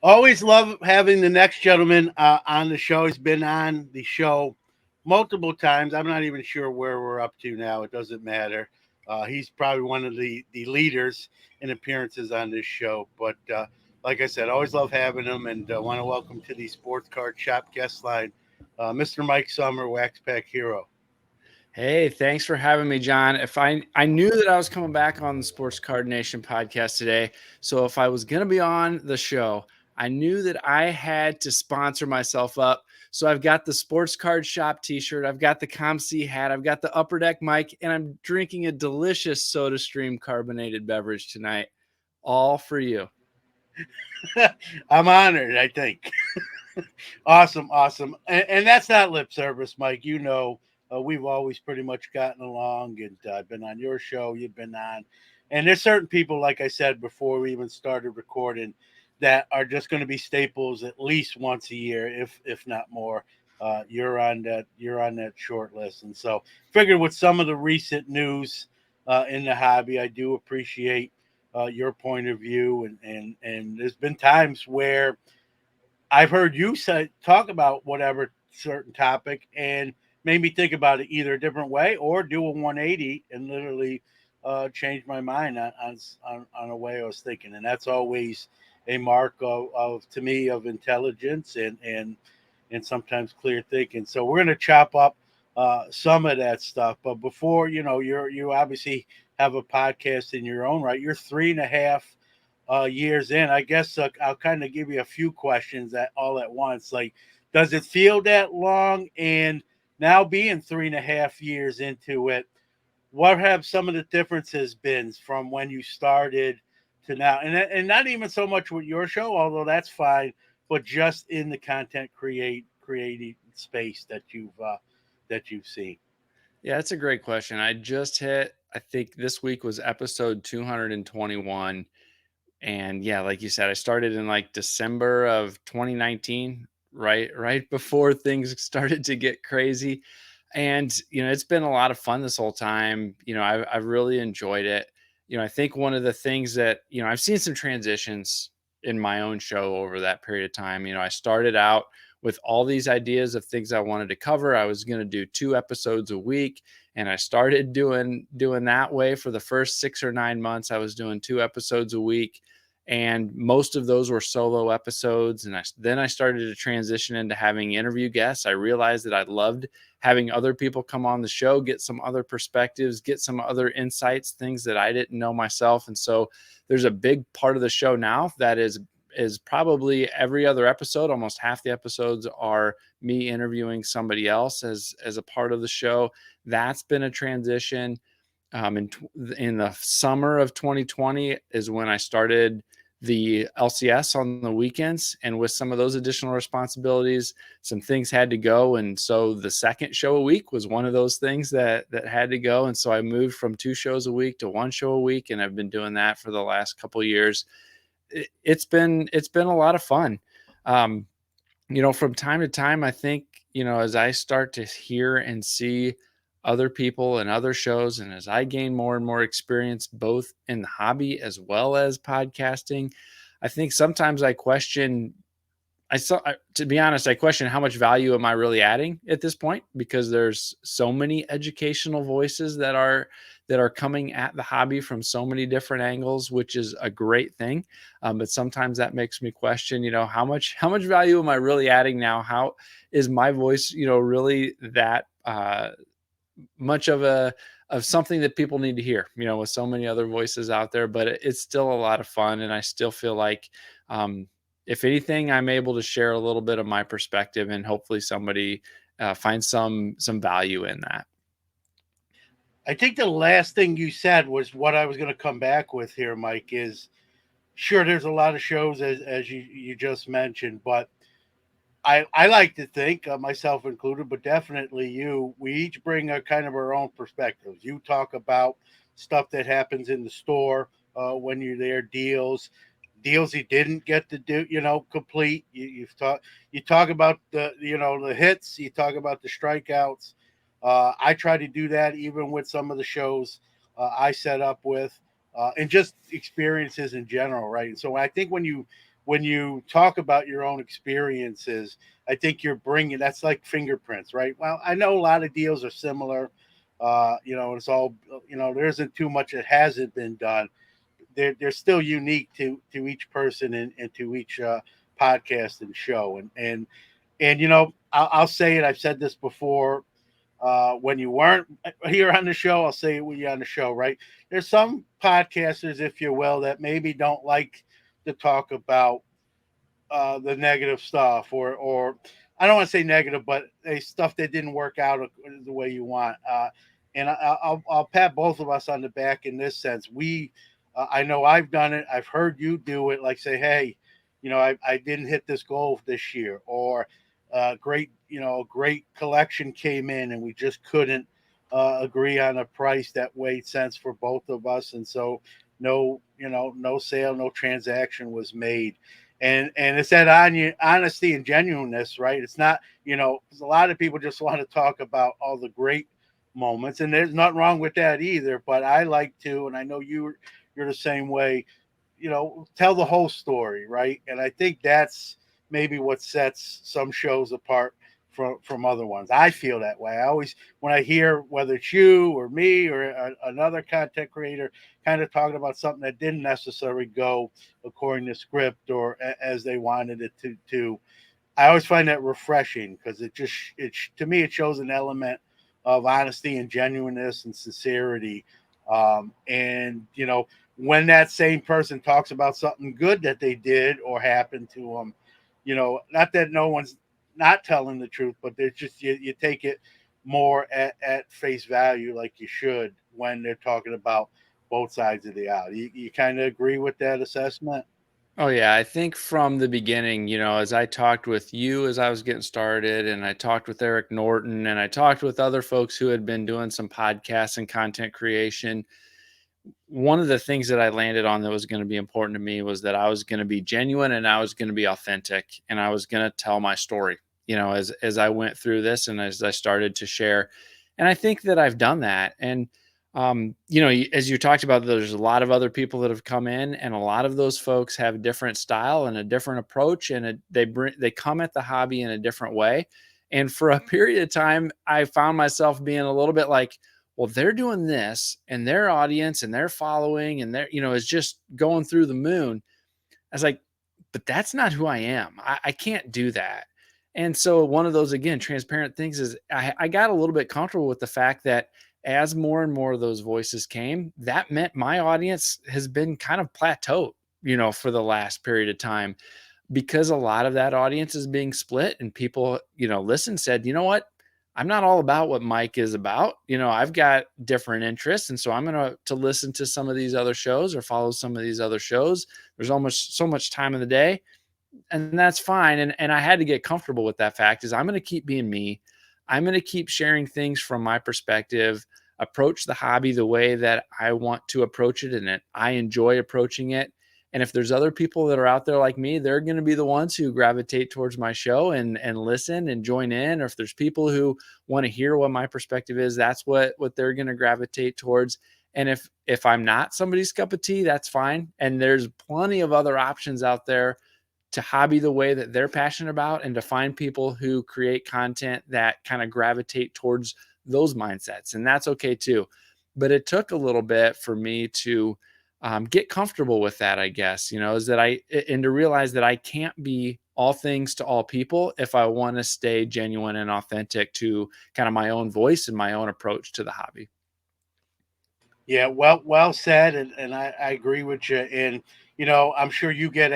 Always love having the next gentleman on the show. He's been on the show multiple times. I'm not even sure where we're up to now. It doesn't matter. He's probably one of the leaders in appearances on this show. But like I said, always love having him, and want to welcome to the Sports Card Shop guest line, Mr. Mike Sommer, Wax Pack Hero. Hey, thanks for having me, John. If I knew that I was coming back on the Sports Card Nation podcast today, so if I was going to be on the show, I knew that I had to sponsor myself up. So I've got the Sports Card Shop T-shirt, I've got the ComC hat, I've got the Upper Deck mic, and I'm drinking a delicious SodaStream carbonated beverage tonight, all for you. I'm honored, I think. Awesome, awesome. And that's not lip service, Mike. We've always pretty much gotten along, and I've been on your show, you've been on. And there's certain people, like I said before we even started recording, that are just going to be staples at least once a year, if not more. You're on that short list, and so figured with some of the recent news in the hobby, I do appreciate your point of view, and there's been times where I've heard you talk about whatever certain topic and made me think about it either a different way or do a 180 and literally change my mind on a way I was thinking. And that's always a mark of to me of intelligence and sometimes clear thinking. So we're gonna chop up some of that stuff. But before you obviously have a podcast in your own right. You're 3.5 years in. I guess I'll kind of give you a few questions at all at once. Like, does it feel that long? And now being 3.5 years into it, what have some of the differences been from when you started to now? And not even so much with your show, although that's fine, but just in the content creating space that you've seen. Yeah, that's a great question. I just hit, I think this week was episode 221. And yeah, like you said, I started in like December of 2019, right before things started to get crazy. And it's been a lot of fun this whole time. I've really enjoyed it. I think one of the things that I've seen some transitions in my own show over that period of time. I started out with all these ideas of things I wanted to cover. I was going to do 2 episodes a week, and I started doing that way for the first 6 or 9 months. I was doing 2 episodes a week, and most of those were solo episodes. And then I started to transition into having interview guests. I realized that I loved having other people come on the show, get some other perspectives, get some other insights, things that I didn't know myself. And so there's a big part of the show now that is probably every other episode. Almost half the episodes are me interviewing somebody else as a part of the show. That's been a transition. In the summer of 2020 is when I started the LCS on the weekends, and with some of those additional responsibilities, some things had to go. And so the second show a week was one of those things that had to go. And so I moved from 2 shows a week to 1 show a week, and I've been doing that for the last couple of years. It's been a lot of fun. Um, from time to time, I think, as I start to hear and see other people and other shows, and as I gain more and more experience, both in the hobby as well as podcasting, I think sometimes I question, to be honest, I question how much value am I really adding at this point, because there's so many educational voices that are coming at the hobby from so many different angles, which is a great thing. But sometimes that makes me question, how much value am I really adding now? How is my voice, really that much of something that people need to hear, with so many other voices out there? But it's still a lot of fun, and I still feel like, if anything, I'm able to share a little bit of my perspective, and hopefully somebody finds some value in that. I think the last thing you said was what I was going to come back with here, Mike. Is sure there's a lot of shows as you just mentioned, but I like to think, myself included, but definitely you, we each bring a kind of our own perspectives. You talk about stuff that happens in the store when you're there, deals he didn't get to do, complete. You talk about the hits, you talk about the strikeouts. I try to do that even with some of the shows I set up with, and just experiences in general, right? And so I think when you talk about your own experiences, I think you're bringing that's like fingerprints, right? Well, I know a lot of deals are similar. It's all there isn't too much that hasn't been done. They're still unique to each person and to each podcast and show. And I'll say it. I've said this before. When you weren't here on the show, I'll say it when you're on the show, right? There's some podcasters, if you will, that maybe don't like to talk about the negative stuff, or I don't want to say negative, but stuff that didn't work out the way you want. And I'll pat both of us on the back in this sense. I know I've done it. I've heard you do it. Like say, hey, I didn't hit this goal this year, or great collection came in and we just couldn't agree on a price that made sense for both of us, and so no sale, no transaction was made. And it's that honesty and genuineness, right? It's not, 'cause a lot of people just want to talk about all the great moments, and there's nothing wrong with that either. But I like to, and I know you're the same way. Tell the whole story, right? And I think that's maybe what sets some shows apart from other ones. I feel that way. I always, when I hear whether it's you or me or another content creator kind of talking about something that didn't necessarily go according to script or as they wanted it to, I always find that refreshing because it to me it shows an element of honesty and genuineness and sincerity. And when that same person talks about something good that they did or happened to them, not that no one's not telling the truth, but there's just you take it more at face value like you should when they're talking about both sides of the aisle. You kind of agree with that assessment? Oh yeah, I think from the beginning, as I talked with you as I was getting started, and I talked with Eric Norton, and I talked with other folks who had been doing some podcasts and content creation, one of the things that I landed on that was going to be important to me was that I was going to be genuine and I was going to be authentic and I was going to tell my story, as I went through this and as I started to share. And I think that I've done that. And as you talked about, there's a lot of other people that have come in, and a lot of those folks have a different style and a different approach, and they come at the hobby in a different way. And for a period of time, I found myself being a little bit like, well, they're doing this and their audience and their following and is just going through the moon. I was like, but that's not who I am. I can't do that. And so one of those, again, transparent things is I got a little bit comfortable with the fact that as more and more of those voices came, that meant my audience has been kind of plateaued, for the last period of time, because a lot of that audience is being split, and people, said, you know what? I'm not all about what Mike is about. I've got different interests. And so I'm going to listen to some of these other shows or follow some of these other shows. There's almost so much time in the day, and that's fine. And I had to get comfortable with that fact is I'm going to keep being me. I'm going to keep sharing things from my perspective, approach the hobby the way that I want to approach it, and that I enjoy approaching it. And if there's other people that are out there like me, they're going to be the ones who gravitate towards my show and listen and join in. Or if there's people who want to hear what my perspective is, that's what they're going to gravitate towards. And if I'm not somebody's cup of tea, that's fine. And there's plenty of other options out there to hobby the way that they're passionate about, and to find people who create content that kind of gravitate towards those mindsets. And that's okay too. But it took a little bit for me to get comfortable with that, I guess, is that and to realize that I can't be all things to all people if I want to stay genuine and authentic to kind of my own voice and my own approach to the hobby. Yeah, well said, and I agree with you. And I'm sure I get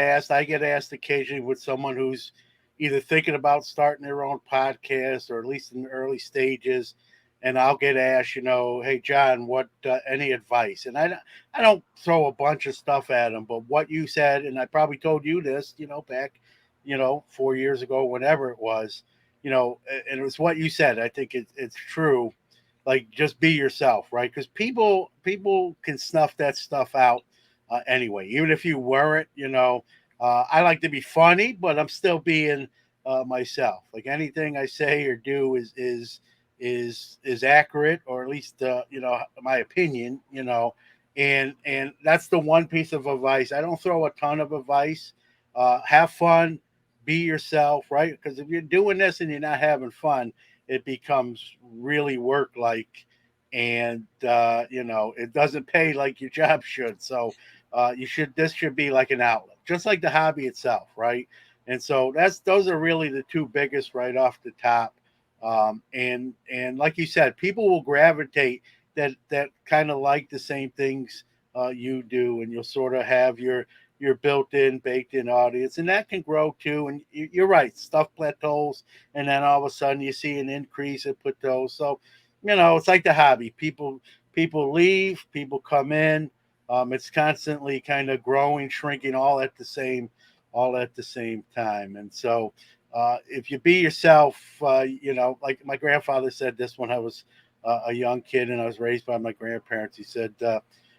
asked occasionally with someone who's either thinking about starting their own podcast or at least in the early stages, and I'll get asked, hey John, what any advice? And I don't throw a bunch of stuff at them, but what you said, and I probably told you this, back, 4 years ago, whenever it was, and it was what you said. I think it's true, like just be yourself, right? Because people can snuff that stuff out anyway, even if you weren't. I like to be funny, but I'm still being myself. Like anything I say or do is accurate, or at least my opinion. And that's the one piece of advice. I don't throw a ton of advice. have fun, be yourself, right? Because if you're doing this and you're not having fun, it becomes really work like, and it doesn't pay like your job should. So you should this should be like an outlet, just like the hobby itself, right? And so those are really the two biggest right off the top. And like you said, people will gravitate that kind of like the same things you do, and you'll sort of have your built-in, baked-in audience, and that can grow too. And you're right, stuff plateaus, and then all of a sudden you see an increase at plateaus. So, it's like the hobby. People leave, people come in. It's constantly kind of growing, shrinking, all at the same time. And so, if you be yourself, like my grandfather said this when I was a young kid and I was raised by my grandparents. He said,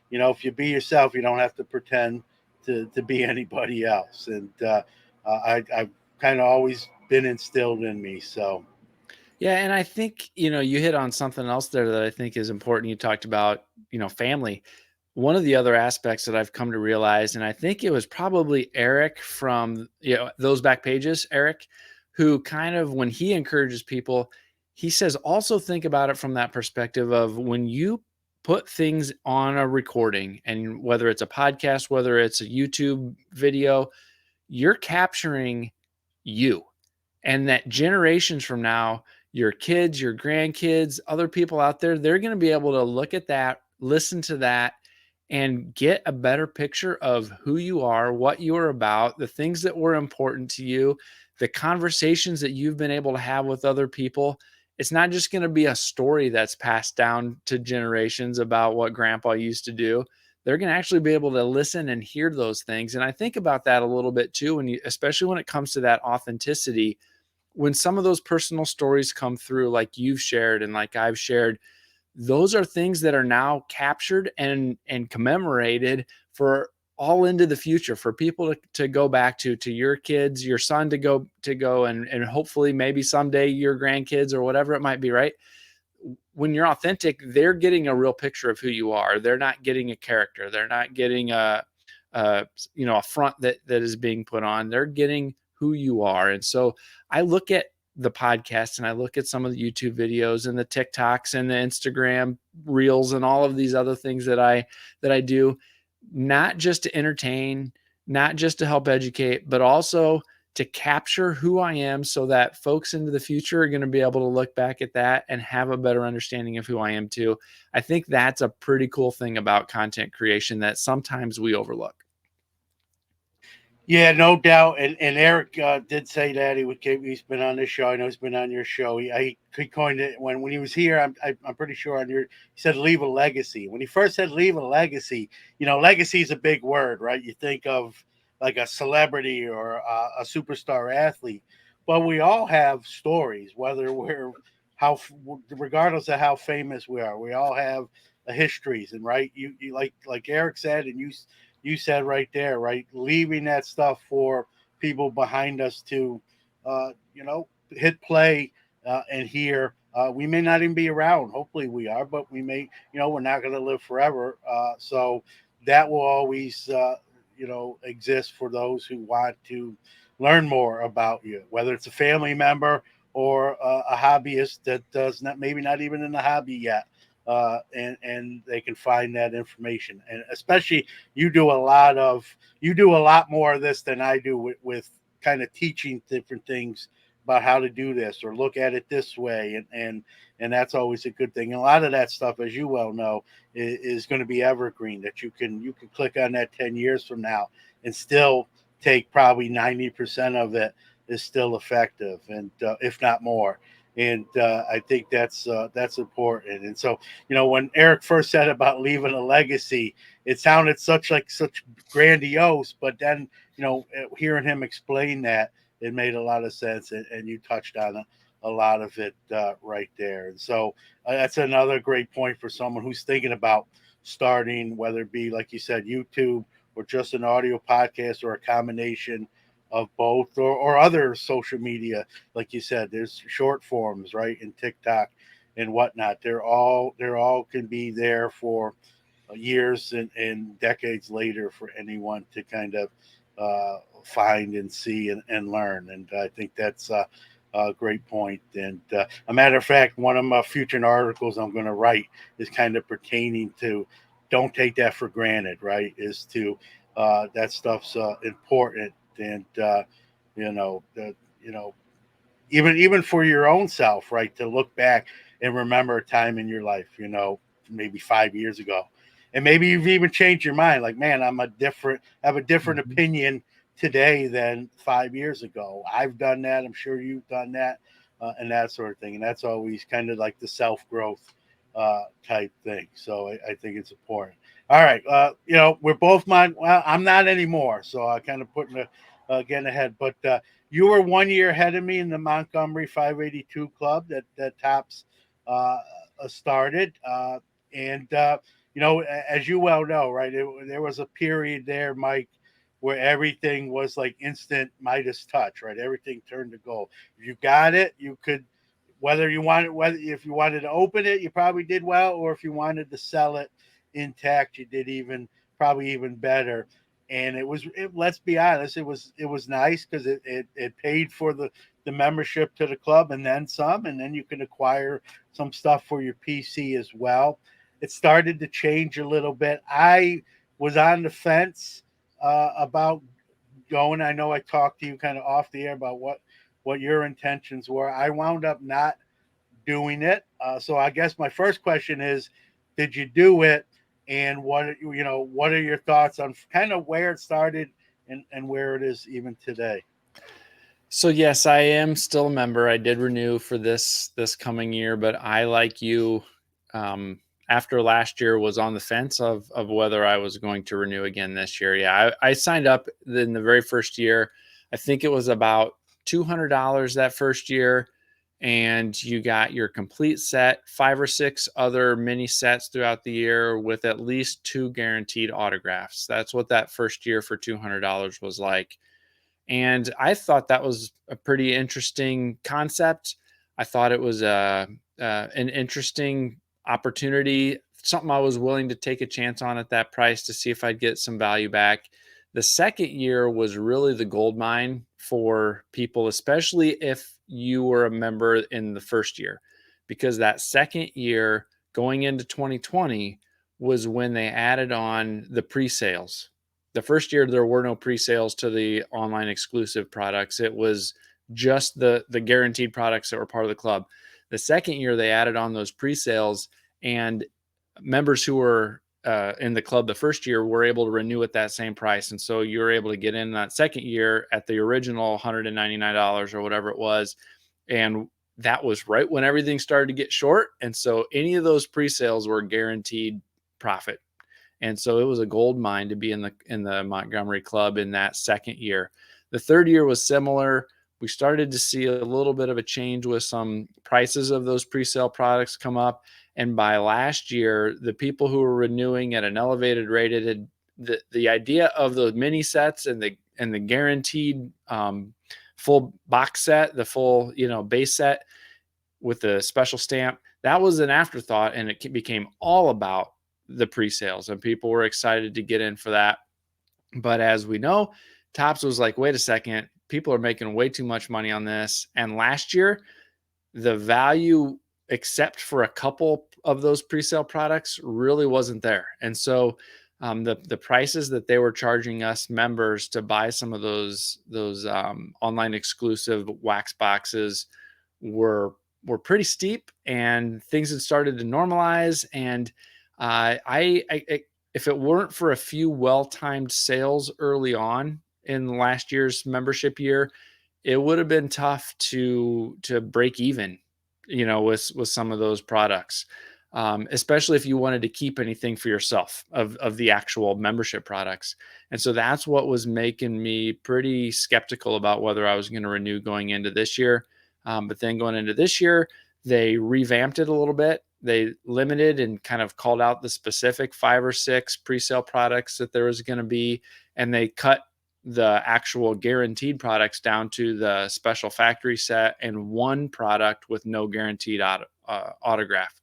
if you be yourself, you don't have to pretend to be anybody else. And I've kind of always been instilled in me. So, Yeah, and I think, you hit on something else there that I think is important. You talked about, family. One of the other aspects that I've come to realize, and I think it was probably Eric from, those back pages, Eric, who kind of, when he encourages people, he says, also think about it from that perspective of when you put things on a recording, and whether it's a podcast, whether it's a YouTube video, you're capturing you, and that generations from now, your kids, your grandkids, other people out there, they're going to be able to look at that, listen to that, and get a better picture of who you are, what you are about, the things that were important to you, the conversations that you've been able to have with other people. It's not just going to be a story that's passed down to generations about what grandpa used to do. They're going to actually be able to listen and hear those things. And I think about that a little bit too, when you, especially when it comes to that authenticity, when some of those personal stories come through, like you've shared and like I've shared, those are things that are now captured and commemorated for all into the future, for people to go back to your kids, your son to go and hopefully maybe someday your grandkids or whatever it might be, right? When you're authentic, they're getting a real picture of who you are. They're not getting a character. They're not getting a a front that is being put on. They're getting who you are. And so I look at the podcast and I look at some of the YouTube videos and the TikToks and the Instagram reels and all of these other things that I do, not just to entertain, not just to help educate, but also to capture who I am so that folks into the future are going to be able to look back at that and have a better understanding of who I am too. I think that's a pretty cool thing about content creation that sometimes we overlook. yeah, no doubt. And Eric did say that he's been on this show. I know he's been on your show. He coined it when he was here. I'm pretty sure on your he said leave a legacy. When he first said leave a legacy, legacy is a big word, right? You think of like a celebrity or a superstar athlete, but we all have stories. Whether we're how regardless of how famous we are, we all have a histories. And right, you like Eric said, and you said right there, right? Leaving that stuff for people behind us to, hit play and hear. We may not even be around. Hopefully, we are, but we may. We're not going to live forever. So that will always, exist for those who want to learn more about you, whether it's a family member or a hobbyist that does not, maybe not even in the hobby yet. And they can find that information, and especially you do a lot more of this than I do with kind of teaching different things about how to do this or look at it this way, and that's always a good thing. And a lot of that stuff, as you well know, is going to be evergreen. That you can click on that 10 years from now and still take probably 90% of it is still effective, and if not more. And I think that's important. And so, when Eric first said about leaving a legacy, it sounded such grandiose, but then hearing him explain that, it made a lot of sense, and you touched on a lot of it right there. And so that's another great point for someone who's thinking about starting, whether it be like you said, YouTube or just an audio podcast or a combination of both, or other social media. Like you said, there's short forms, right, and TikTok and whatnot. They're all can be there for years and decades later for anyone to kind of find and see and learn. And I think that's a great point. And a matter of fact, one of my future articles I'm going to write is kind of pertaining to don't take that for granted, right? Is to that stuff's important. And you know, even for your own self, right? To look back and remember a time in your life, maybe 5 years ago, and maybe you've even changed your mind. Like, man, I have a different Mhm. opinion today than 5 years ago. I've done that. I'm sure you've done that, and that sort of thing. And that's always kind of like the self growth type thing. So I think it's important. All right, we're both mine. Well, I'm not anymore, so I kind of putting getting ahead, but. You were 1 year ahead of me in the Montgomery 582 club that Topps uh, started, and as you well know, right? There was a period there, Mike, where everything was like instant Midas touch, right? Everything turned to gold. If you got it, you could, whether if you wanted to open it, you probably did well, or if you wanted to sell it intact, you did probably even better. And let's be honest, it was nice because it paid for the membership to the club and then some, and then you can acquire some stuff for your PC as well. It started to change a little bit. I was on the fence about going. I know I talked to you kind of off the air about what your intentions were. I wound up not doing it. So I guess my first question is, did you do it? And what are your thoughts on kind of where it started and where it is even today? So yes, I am still a member. I did renew for this coming year, but I, like you, um, after last year, was on the fence of whether I was going to renew again this year. Yeah, I signed up in the very first year. I think it was about $200 that first year, and you got your complete set, 5 or 6 other mini sets throughout the year with at least 2 guaranteed autographs. That's what that first year for $200 was like. And I thought that was a pretty interesting concept. I thought it was an interesting opportunity, something I was willing to take a chance on at that price to see if I'd get some value back. The second year was really the gold mine for people, especially if you were a member in the first year, because that second year going into 2020 was when they added on the pre sales. The first year there were no pre-sales to the online exclusive products. It was just the guaranteed products that were part of the club. The second year they added on those pre-sales, and members who were in the club the first year were able to renew at that same price. And so you were able to get in that second year at the original $199 or whatever it was. And that was right when everything started to get short. And so any of those pre-sales were guaranteed profit. And so it was a gold mine to be in the Montgomery club in that second year. The third year was similar. We started to see a little bit of a change with some prices of those pre-sale products come up. And by last year, the people who were renewing at an elevated rate, it had the idea of those mini sets and the guaranteed full box set, the full base set with the special stamp, that was an afterthought, and it became all about the pre-sales, and people were excited to get in for that. But as we know, Topps was like, wait a second, people are making way too much money on this. And last year, the value, except for a couple of those pre-sale products, really wasn't there. And so the prices that they were charging us members to buy some of those online exclusive wax boxes were were pretty steep, and things had started to normalize. And I if it weren't for a few well-timed sales early on in last year's membership year, it would have been tough to break even, with some of those products, especially if you wanted to keep anything for yourself of the actual membership products. And so that's what was making me pretty skeptical about whether I was going to renew going into this year. But then going into this year, they revamped it a little bit. They limited and kind of called out the specific 5 or 6 pre-sale products that there was going to be, and they cut the actual guaranteed products down to the special factory set and one product with no guaranteed autograph.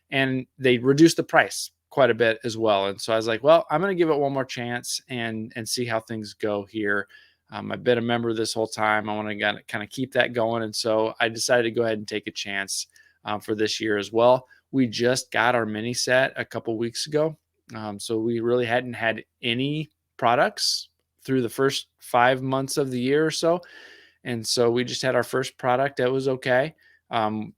And they reduced the price quite a bit as well. And so I was like, well, I'm going to give it one more chance and see how things go here. I've been a member this whole time. I want to kind of keep that going. And so I decided to go ahead and take a chance for this year as well. We just got our mini set a couple weeks ago. So we really hadn't had any products through the first 5 months of the year or so. And so we just had our first product that was okay.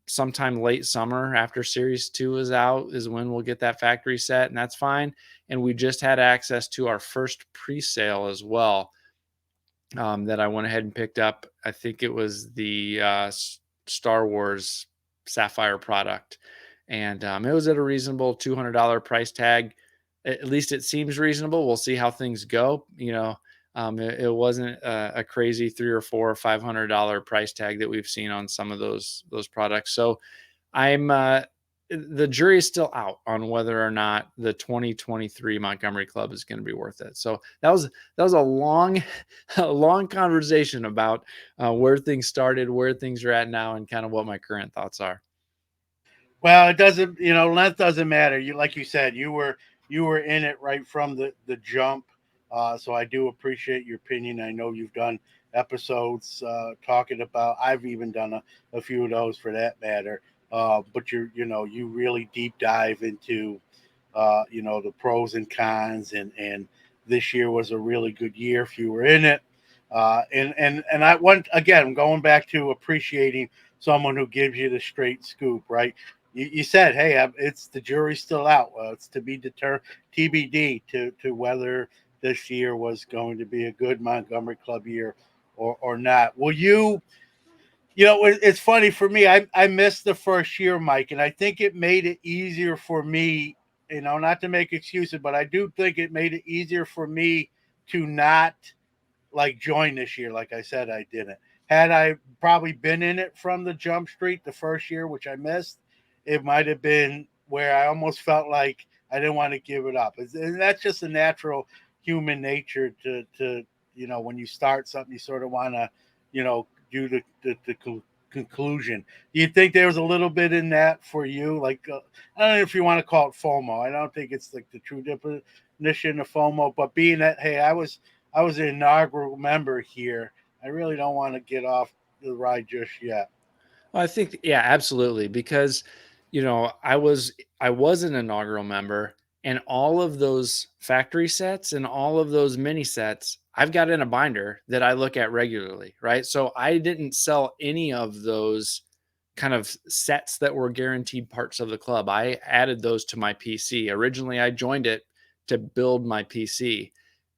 Sometime late summer after series 2 is out is when we'll get that factory set, and that's fine. And we just had access to our first pre-sale as well, that I went ahead and picked up. I think it was the Star Wars Sapphire product, and it was at a reasonable $200 price tag. At least it seems reasonable. We'll see how things go. It wasn't a crazy $300 or $400 or $500 price tag that we've seen on some of those products. So I'm the jury is still out on whether or not the 2023 Montgomery Club is going to be worth it. So that was a long a long conversation about where things started, where things are at now, and kind of what my current thoughts are. Well, it doesn't, length doesn't matter. You, like you said, you were in it right from the jump. So I do appreciate your opinion. I know you've done episodes talking about. I've even done a few of those for that matter. But you really deep dive into the pros and cons, and this year was a really good year if you were in it. And I want, again, going back to appreciating someone who gives you the straight scoop, right? You said, hey, it's the jury's still out. Well, it's to be determined, TBD, to whether this year was going to be a good Montgomery Club year or not. Will you? It's funny for me. I missed the first year, Mike, and I think it made it easier for me. Not to make excuses, but I do think it made it easier for me to not like join this year. Like I said, I didn't. Had I probably been in it from the jump street the first year, which I missed, it might have been where I almost felt like I didn't want to give it up. And that's just a natural human nature to when you start something, you sort of want to, do the conclusion. Do you think there was a little bit in that for you? Like, I don't know if you want to call it FOMO. I don't think it's like the true definition of FOMO, but being that, hey, I was an inaugural member here. I really don't want to get off the ride just yet. Well, I think, yeah, absolutely, because I was an inaugural member, and all of those factory sets and all of those mini sets I've got in a binder that I look at regularly, right? So I didn't sell any of those kind of sets that were guaranteed parts of the club. I added those to my PC. Originally, I joined it to build my PC.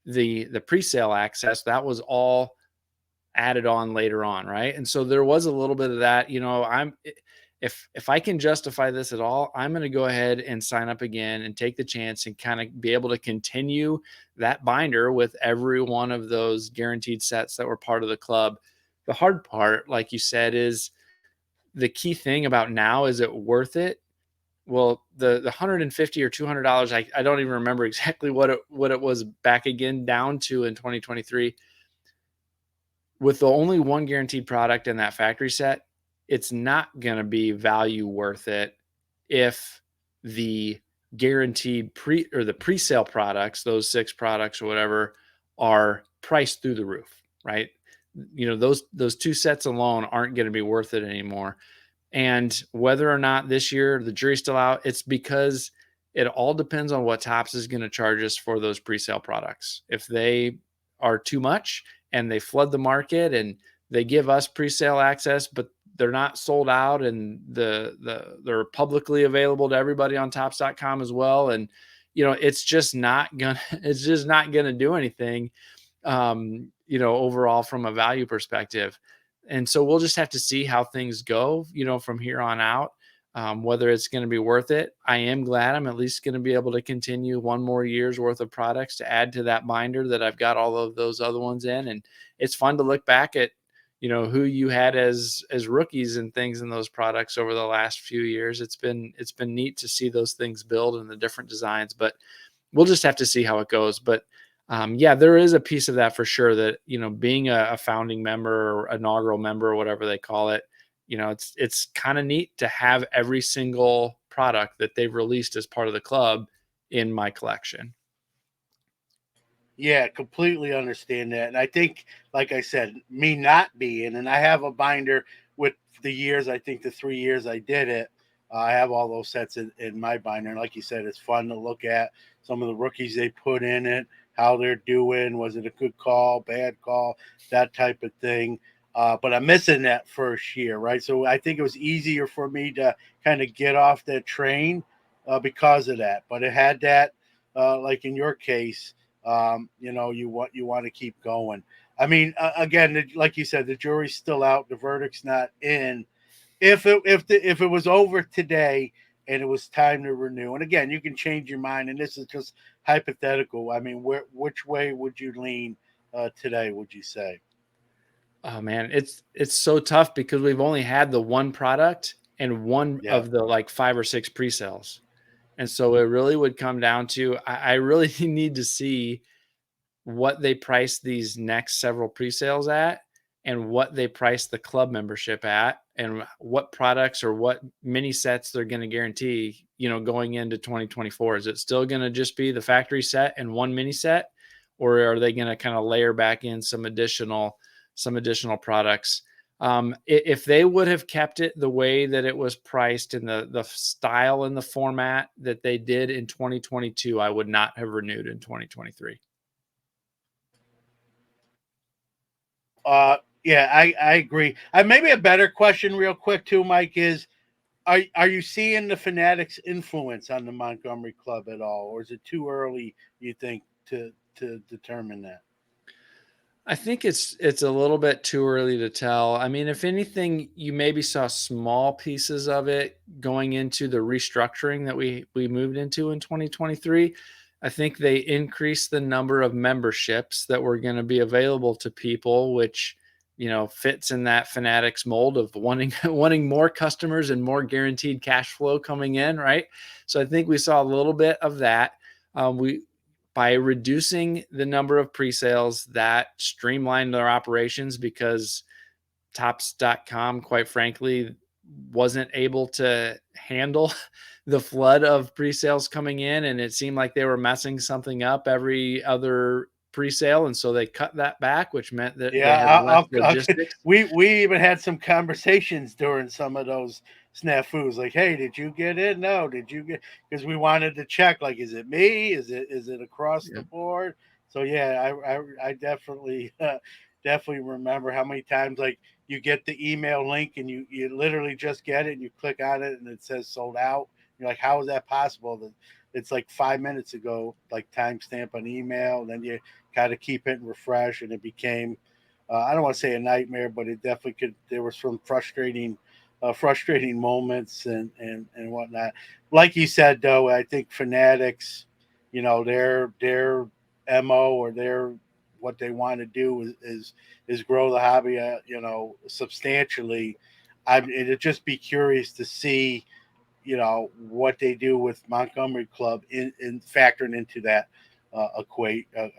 The pre-sale access, that was all added on later on, right? And so there was a little bit of that. If I can justify this at all, I'm going to go ahead and sign up again and take the chance and kind of be able to continue that binder with every one of those guaranteed sets that were part of the club. The hard part, like you said, is the key thing about now, is it worth it? Well, the $150 or $200, I don't even remember exactly what it was back again down to in 2023. With the only one guaranteed product in that factory set, it's not going to be value worth it if the guaranteed the pre-sale products, those 6 products or whatever, are priced through the roof, right? Those 2 sets alone aren't going to be worth it anymore. And whether or not this year the jury's still out, it's because it all depends on what Topps is going to charge us for those pre-sale products. If they are too much and they flood the market and they give us pre-sale access, but they're not sold out and they're publicly available to everybody on Topps.com as well. And it's just not gonna do anything, overall from a value perspective. And so we'll just have to see how things go, from here on out, whether it's going to be worth it. I am glad I'm at least going to be able to continue one more year's worth of products to add to that binder that I've got all of those other ones in. And it's fun to look back at, who you had as rookies and things in those products over the last few years. It's been neat to see those things build and the different designs, but we'll just have to see how it goes. But yeah, there is a piece of that for sure, that, being a founding member or inaugural member or whatever they call it, it's kind of neat to have every single product that they've released as part of the club in my collection. Yeah, completely understand that. And I think, like I said, me not being, and I have a binder with the years, I think the 3 years I did it, I have all those sets in my binder. And like you said, it's fun to look at some of the rookies they put in it, how they're doing. Was it a good call, bad call, that type of thing. But I'm missing that first year, right? So I think it was easier for me to kind of get off that train because of that. But it had that, like in your case, you want to keep going. I mean, again, like you said, the jury's still out, the verdict's not in. If it was over today and it was time to renew, and again, you can change your mind, and this is just hypothetical. I mean, which way would you lean today? Would you say? Oh man, it's so tough because we've only had the one product and one Yeah. of the like 5 or 6 pre-sales. And so it really would come down to I really need to see what they price these next several pre-sales at and what they price the club membership at and what products or what mini sets they're going to guarantee, going into 2024. Is it still going to just be the factory set and one mini set, or are they going to kind of layer back in some additional products? If they would have kept it the way that it was priced in the style and the format that they did in 2022, I would not have renewed in 2023. Yeah, I agree. Maybe a better question, real quick, too, Mike, is are you seeing the Fanatics influence on the Montgomery Club at all, or is it too early, you think, to determine that? I think it's a little bit too early to tell. I mean, if anything, you maybe saw small pieces of it going into the restructuring that we moved into in 2023. I think they increased the number of memberships that were going to be available to people, which fits in that Fanatics mold of wanting wanting more customers and more guaranteed cash flow coming in, right? So I think we saw a little bit of that. We By reducing the number of pre-sales, that streamlined their operations because Topps.com, quite frankly, wasn't able to handle the flood of pre-sales coming in, and it seemed like they were messing something up every other pre-sale, and so they cut that back, which meant that they Yeah, had less I'll logistics. we even had some conversations during some of those snafus. Like, hey, did you get it? No, did you get? Because we wanted to check. Like, is it me? Is it across the Yeah. board? So yeah, I definitely definitely remember how many times like you get the email link and you literally just get it and you click on it and it says sold out. You're like, how is that possible? It's like 5 minutes ago, like timestamp on email. And then you got to keep it and refresh, and it became I don't want to say a nightmare, but it definitely could. There were some frustrating moments and whatnot. Like you said, though, I think Fanatics, their mo or their what they want to do is grow the hobby, substantially. It'd just be curious to see, what they do with Montgomery Club in factoring into that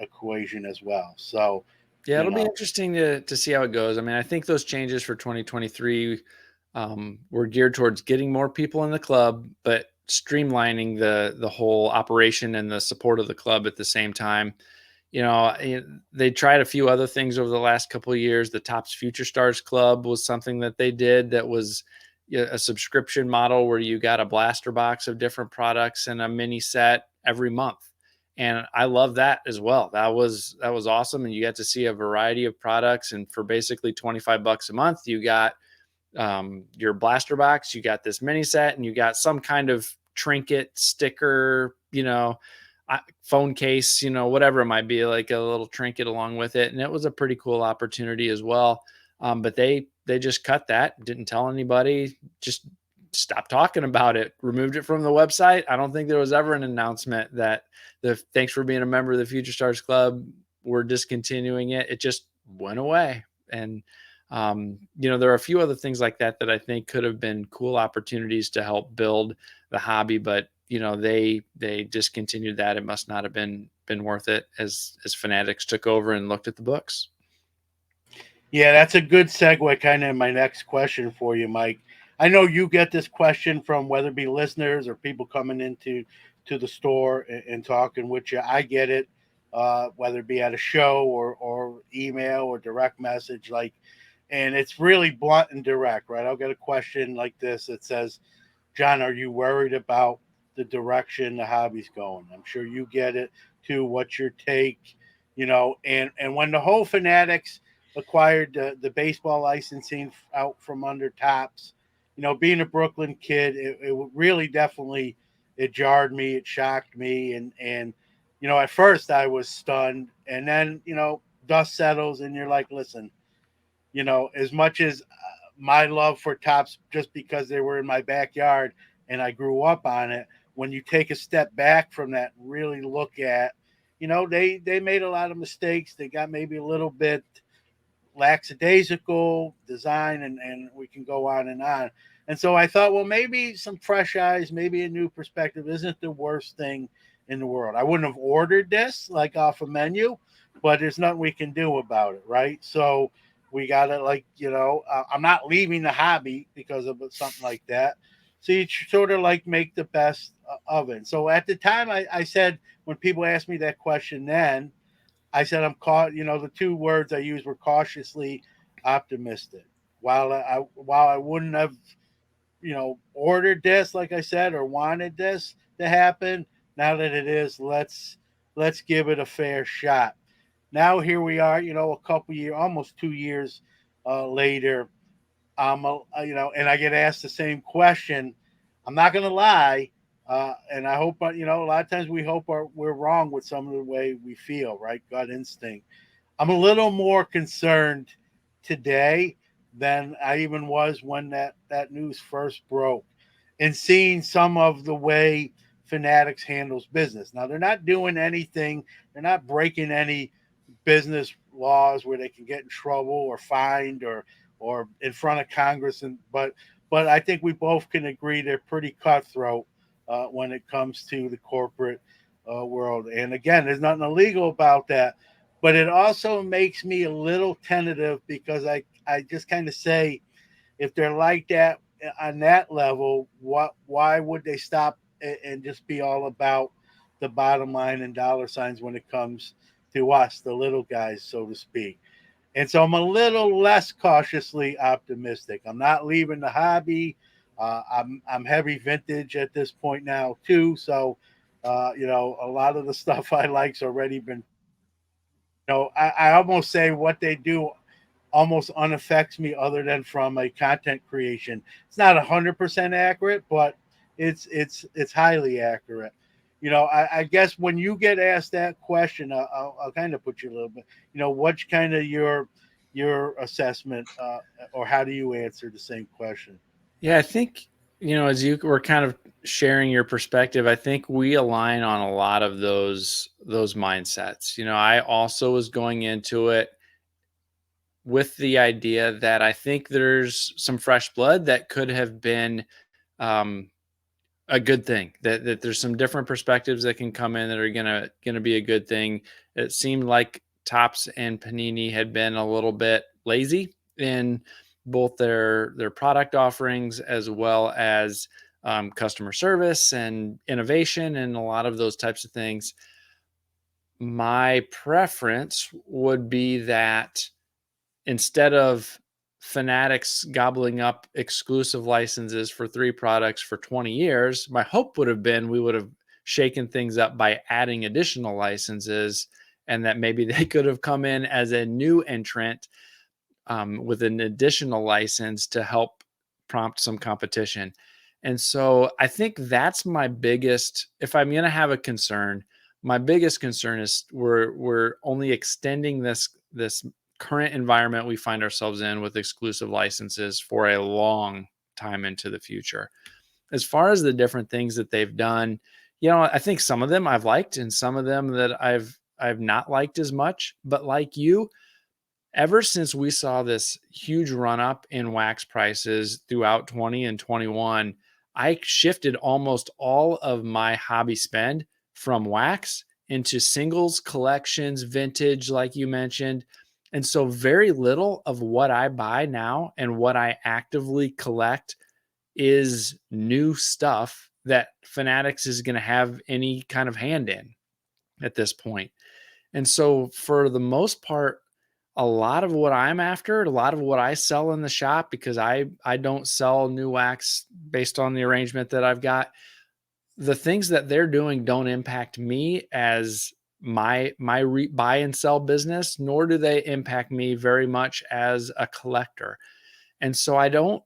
equation as well. So, Yeah, you it'll be know, interesting to see how it goes. I mean, I think those changes for 2023 were geared towards getting more people in the club, but streamlining the whole operation and the support of the club at the same time. They tried a few other things over the last couple of years. The Topps Future Stars Club was something that they did that was a subscription model where you got a blaster box of different products and a mini set every month. And I love that as well. That was awesome. And you got to see a variety of products. And for basically $25 a month, you got your blaster box, you got this mini set, and you got some kind of trinket, sticker, phone case, whatever it might be, like a little trinket along with it. And it was a pretty cool opportunity as well. But they just cut that, didn't tell anybody, just stopped talking about it, removed it from the website. I don't think there was ever an announcement that the thanks for being a member of the Future Stars Club, we're discontinuing it. It just went away. And there are a few other things like that that I think could have been cool opportunities to help build the hobby, but they discontinued that. It must not have been worth it as Fanatics took over and looked at the books. yeah, that's a good segue. Kind of my next question for you, Mike. I know you get this question from whether it be listeners or people coming into to the store and talking with you. I get it, whether it be at a show or email or direct message, like, and it's really blunt and direct, right? I'll get a question like this that says, John, are you worried about the direction the hobby's going? I'm sure you get it too. What's your take? And when the whole Fanatics acquired the baseball licensing out from under Topps, being a Brooklyn kid, it really definitely it jarred me, it shocked me, and at first I was stunned, and then dust settles, and you're like, listen, as much as my love for Tops just because they were in my backyard and I grew up on it. When you take a step back from that, really look at, they made a lot of mistakes. They got maybe a little bit lackadaisical design, and we can go on and on. And so I thought, well, maybe some fresh eyes, maybe a new perspective isn't the worst thing in the world. I wouldn't have ordered this like off a menu, but there's nothing we can do about it, right? So we got to, like, I'm not leaving the hobby because of something like that. So you sort of like make the best of it. So at the time, I said, when people asked me that question then, I said I'm caught. The two words I used were cautiously optimistic. While I wouldn't have ordered this, like I said, or wanted this to happen, now that it is, let's give it a fair shot. Now here we are, a couple years, almost 2 years later. And I get asked the same question. I'm not going to lie, and I hope, a lot of times we hope we're wrong with some of the way we feel, right? Gut instinct. I'm a little more concerned today than I even was when that news first broke, and seeing some of the way Fanatics handles business. Now they're not doing anything; they're not breaking any business laws where they can get in trouble or fined or in front of Congress. But I think we both can agree they're pretty cutthroat when it comes to the corporate world. And again, there's nothing illegal about that, but it also makes me a little tentative because I just kind of say, if they're like that on that level, why would they stop and just be all about the bottom line and dollar signs when it comes to us, the little guys, so to speak? And so I'm a little less cautiously optimistic. I'm not leaving the hobby. I'm heavy vintage at this point now too. So a lot of the stuff I like's already been. I almost say what they do almost unaffects me, other than from a content creation. It's not 100% accurate, but it's highly accurate. I guess when you get asked that question, I'll kind of put you a little bit. What's kind of your assessment, or how do you answer the same question? Yeah, I think, as you were kind of sharing your perspective, I think we align on a lot of those mindsets. I also was going into it with the idea that I think there's some fresh blood that could have been um, a good thing. That there's some different perspectives that can come in that are gonna be a good thing. It seemed like Tops and Panini had been a little bit lazy in both their product offerings, as well as customer service and innovation and a lot of those types of things. My preference would be that instead of Fanatics gobbling up exclusive licenses for 3 products for 20 years, my hope would have been we would have shaken things up by adding additional licenses, and that maybe they could have come in as a new entrant with an additional license to help prompt some competition. And so I think that's my biggest, if I'm going to have a concern, my biggest concern is we're only extending this current environment we find ourselves in with exclusive licenses for a long time into the future. As far as the different things that they've done, I think some of them I've liked and some of them that I've not liked as much. But like you, ever since we saw this huge run up in wax prices throughout 20 and 21, I shifted almost all of my hobby spend from wax into singles, collections, vintage, like you mentioned. And so very little of what I buy now and what I actively collect is new stuff that Fanatics is going to have any kind of hand in at this point. And so, for the most part, a lot of what I'm after, a lot of what I sell in the shop, because I don't sell new wax based on the arrangement that I've got, the things that they're doing don't impact me as my buy and sell business, nor do they impact me very much as a collector. And so I don't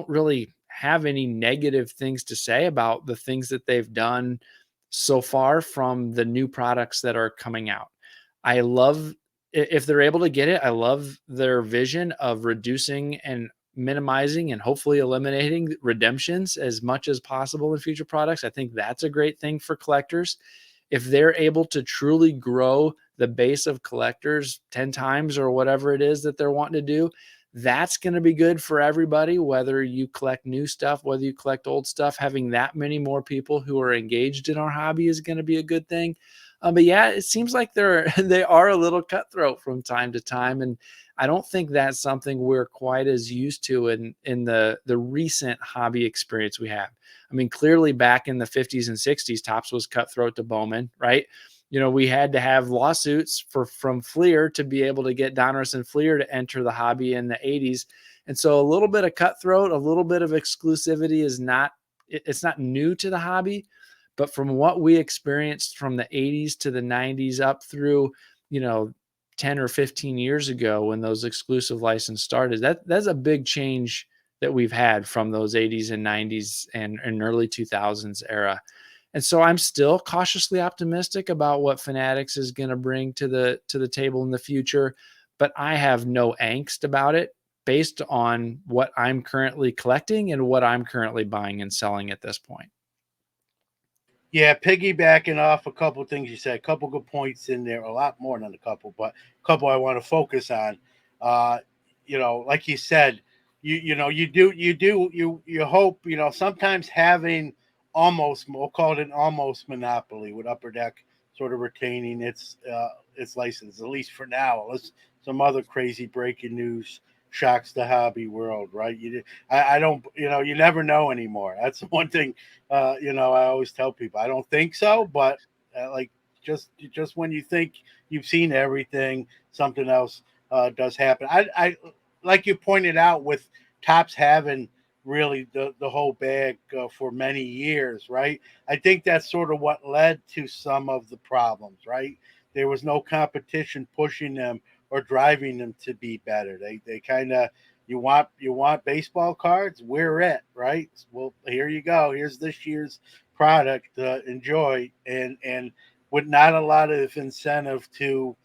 really have any negative things to say about the things that they've done so far from the new products that are coming out. I love, if they're able to get it, I love their vision of reducing and minimizing and hopefully eliminating redemptions as much as possible in future products. I think that's a great thing for collectors. If they're able to truly grow the base of collectors 10 times or whatever it is that they're wanting to do, that's going to be good for everybody, whether you collect new stuff, whether you collect old stuff. Having that many more people who are engaged in our hobby is going to be a good thing. But yeah, it seems like they are a little cutthroat from time to time, and I don't think that's something we're quite as used to in the recent hobby experience we have. I mean, clearly back in the 50s and 60s, Topps was cutthroat to Bowman, right? We had to have lawsuits from Fleer to be able to get Donruss and Fleer to enter the hobby in the 80s. And so a little bit of cutthroat, a little bit of exclusivity it's not new to the hobby, but from what we experienced from the 80s to the 90s up through, you know, 10 or 15 years ago when those exclusive license started, that's a big change that we've had from those 80s and 90s and early 2000s era. And so I'm still cautiously optimistic about what Fanatics is going to bring to the table in the future, but I have no angst about it based on what I'm currently collecting and what I'm currently buying and selling at this point. Yeah, piggybacking off a couple of things you said, a couple good points in there, a lot more than a couple, but a couple I want to focus on. Uh, like you said, you hope, sometimes having almost, we'll call it an almost monopoly with Upper Deck sort of retaining its license, at least for now, unless some other crazy breaking news shocks the hobby world, right? I don't, you never know anymore. That's the one thing I always tell people I don't think so, but like just when you think you've seen everything, something else does happen. I like you pointed out with Topps having really the whole bag for many years, right? I think that's sort of what led to some of the problems, right? There was no competition pushing them or driving them to be better. They kind of you want baseball cards, we're it, right? Well, here you go. Here's this year's product. Enjoy, and with not a lot of incentive to,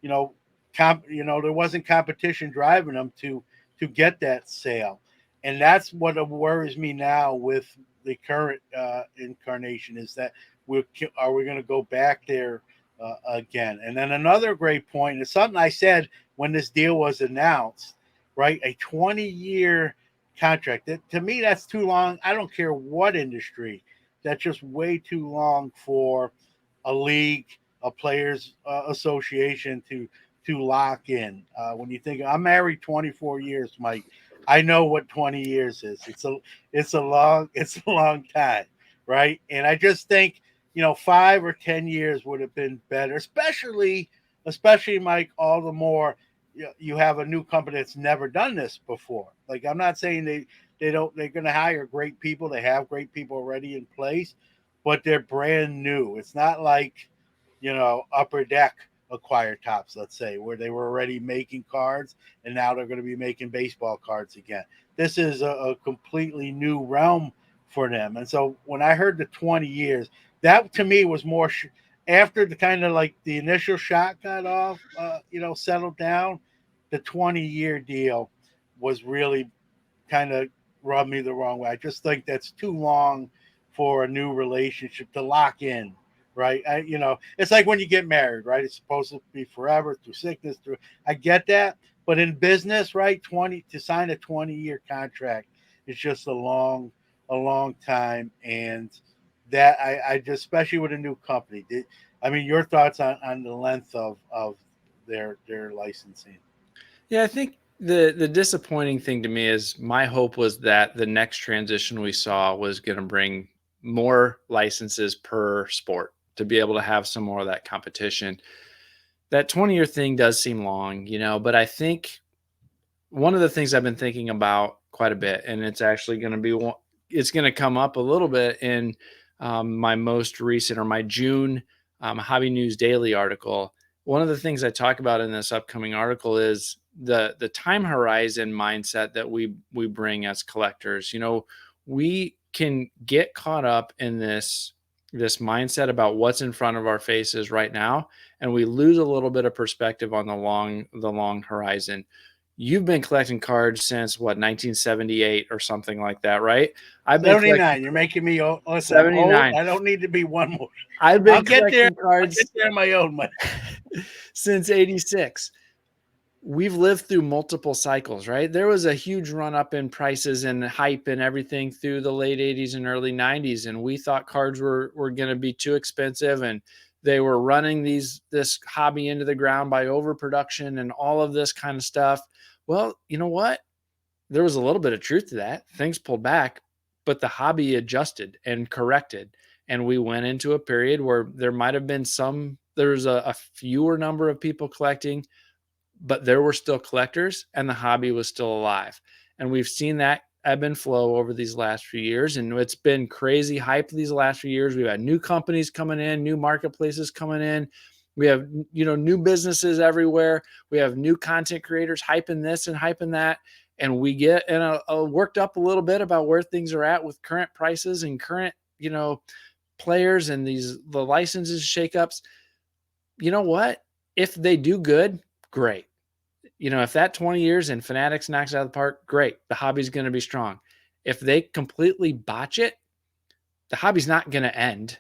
you know, there wasn't competition driving them to get that sale, and that's what worries me now with the current incarnation is that are we going to go back there again? And then another great point is something I said when this deal was announced, right? A 20-year contract. To me, that's too long. I don't care what industry. That's just way too long for a league, a players association to lock in. When you think I'm married 24 years, Mike, I know what 20 years is. It's a long time, right? And I just think 5 or 10 years would have been better, especially Mike. All the more you have a new company that's never done this before. Like I'm not saying they don't they're going to hire great people. They have great people already in place, but they're brand new. It's not like Upper Deck acquired Topps, let's say, where they were already making cards and now they're going to be making baseball cards again. This is a completely new realm for them. And so when I heard the 20 years, that to me was more after the kind of like the initial shot got off, settled down. The 20-year deal was really kind of rubbed me the wrong way. I just think that's too long for a new relationship to lock in, right? It's like when you get married, right? It's supposed to be forever through sickness, through. I get that, but in business, right? To sign a 20-year contract is just a long time, and that I just especially with a new company. I mean, your thoughts on the length of their licensing? Yeah, I think the disappointing thing to me is my hope was that the next transition we saw was going to bring more licenses per sport to be able to have some more of that competition. That 20-year thing does seem long, but I think one of the things I've been thinking about quite a bit, and it's actually going to be it's going to come up a little bit in my most recent or my June Hobby News Daily article. One of the things I talk about in this upcoming article is the time horizon mindset that we bring as collectors. We can get caught up in this mindset about what's in front of our faces right now, and we lose a little bit of perspective on the long horizon. You've been collecting cards since what, 1978 or something like that, right? I've been collecting 79. You're making me old. Listen, I'm old. 79. I don't need to be one more. I've I'll been get there. collecting I'll get cards there on my own. since 86. We've lived through multiple cycles, right? There was a huge run up in prices and hype and everything through the late 80s and early 90s. And we thought cards were going to be too expensive, and they were running this hobby into the ground by overproduction and all of this kind of stuff. Well, you know what? There was a little bit of truth to that. Things pulled back, but the hobby adjusted and corrected. And we went into a period where there might have been there was a fewer number of people collecting, but there were still collectors and the hobby was still alive. And we've seen that ebb and flow over these last few years. And it's been crazy hype these last few years. We've had new companies coming in, new marketplaces coming in. We have, new businesses everywhere. We have new content creators hyping this and hyping that. And we get worked up a little bit about where things are at with current prices and current, players and the licenses shakeups. You know what? If they do good, great. If that 20 years and Fanatics knocks it out of the park, great. The hobby's going to be strong. If they completely botch it, the hobby's not going to end.